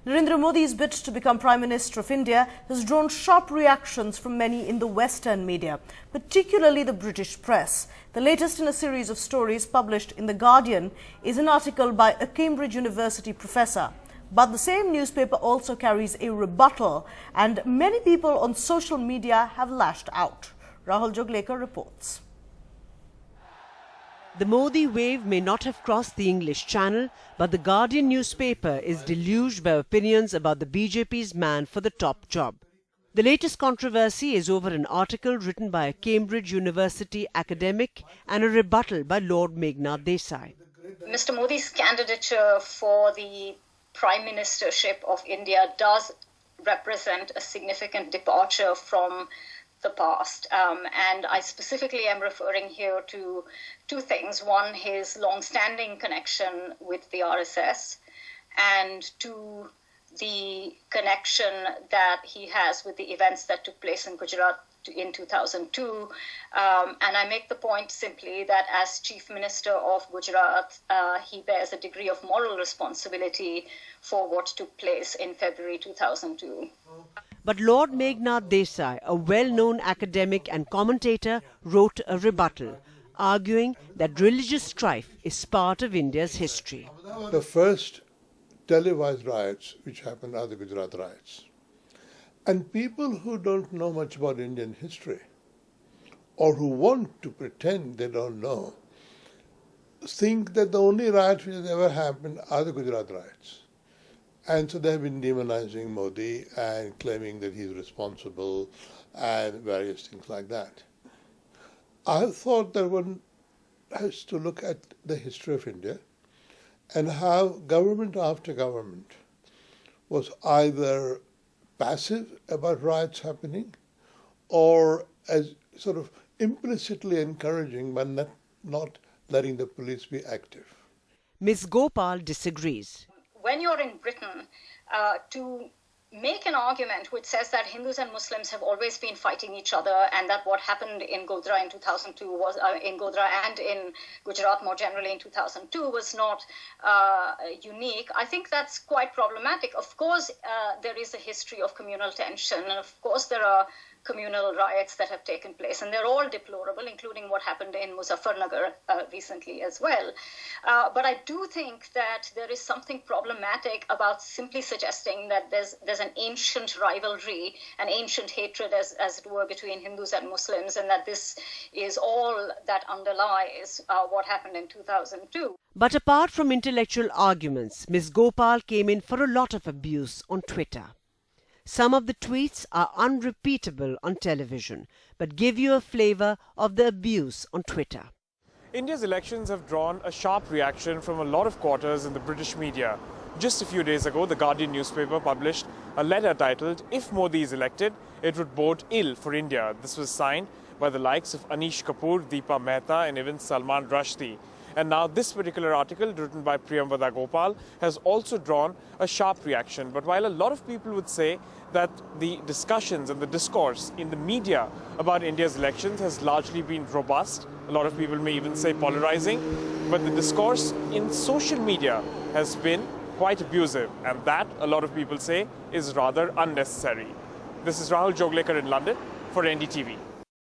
Narendra Modi's bid to become Prime Minister of India has drawn sharp reactions from many in the Western media, particularly the British press. The latest in a series of stories published in The Guardian is an article by a Cambridge University professor. But the same newspaper also carries a rebuttal, and many people on social media have lashed out. Rahul Joglekar reports. The Modi wave may not have crossed the English Channel, but the Guardian newspaper is deluged by opinions about the BJP's man for the top job. The latest controversy is over an article written by a Cambridge University academic and a rebuttal by Lord Meghnad Desai. Mr. Modi's candidature for the Prime Ministership of India does represent a significant departure from the past. And I specifically am referring here to two things. One, his long-standing connection with the RSS, and two, the connection that he has with the events that took place in Gujarat in 2002. And I make the point simply that as Chief Minister of Gujarat, he bears a degree of moral responsibility for what took place in February 2002. But Lord Meghnad Desai, a well-known academic and commentator, wrote a rebuttal, arguing that religious strife is part of India's history. The first televised riots which happened are the Gujarat riots. And people who don't know much about Indian history, or who want to pretend they don't know, think that the only riots which has ever happened are the Gujarat riots. And so they have been demonizing Modi and claiming that he's responsible and various things like that. I thought that one has to look at the history of India and how government after government was either passive about riots happening or as sort of implicitly encouraging but not letting the police be active. Ms. Gopal disagrees. When you're in Britain, to make an argument which says that Hindus and Muslims have always been fighting each other and that what happened in Godhra in 2002 was in Godhra and in Gujarat more generally in 2002 was not unique, I think that's quite problematic. Of course, there is a history of communal tension, and of course there are communal riots that have taken place, and they're all deplorable, including what happened in Muzaffarnagar recently as well. But I do think that there is something problematic about simply suggesting that there's an ancient rivalry, an ancient hatred, as it were, between Hindus and Muslims, and that this is all that underlies what happened in 2002. But apart from intellectual arguments, Ms. Gopal came in for a lot of abuse on Twitter. Some of the tweets are unrepeatable on television, but give you a flavor of the abuse on Twitter. India's elections have drawn a sharp reaction from a lot of quarters in the British media. Just a few days ago, the Guardian newspaper published a letter titled, "If Modi is elected, it would bode ill for India." This was signed by the likes of Anish Kapoor, Deepa Mehta and even Salman Rushdie. And now this particular article, written by Priyamvada Gopal, has also drawn a sharp reaction. But while a lot of people would say that the discussions and the discourse in the media about India's elections has largely been robust, a lot of people may even say polarizing, but the discourse in social media has been quite abusive, and that, a lot of people say, is rather unnecessary. This is Rahul Joglekar in London for NDTV.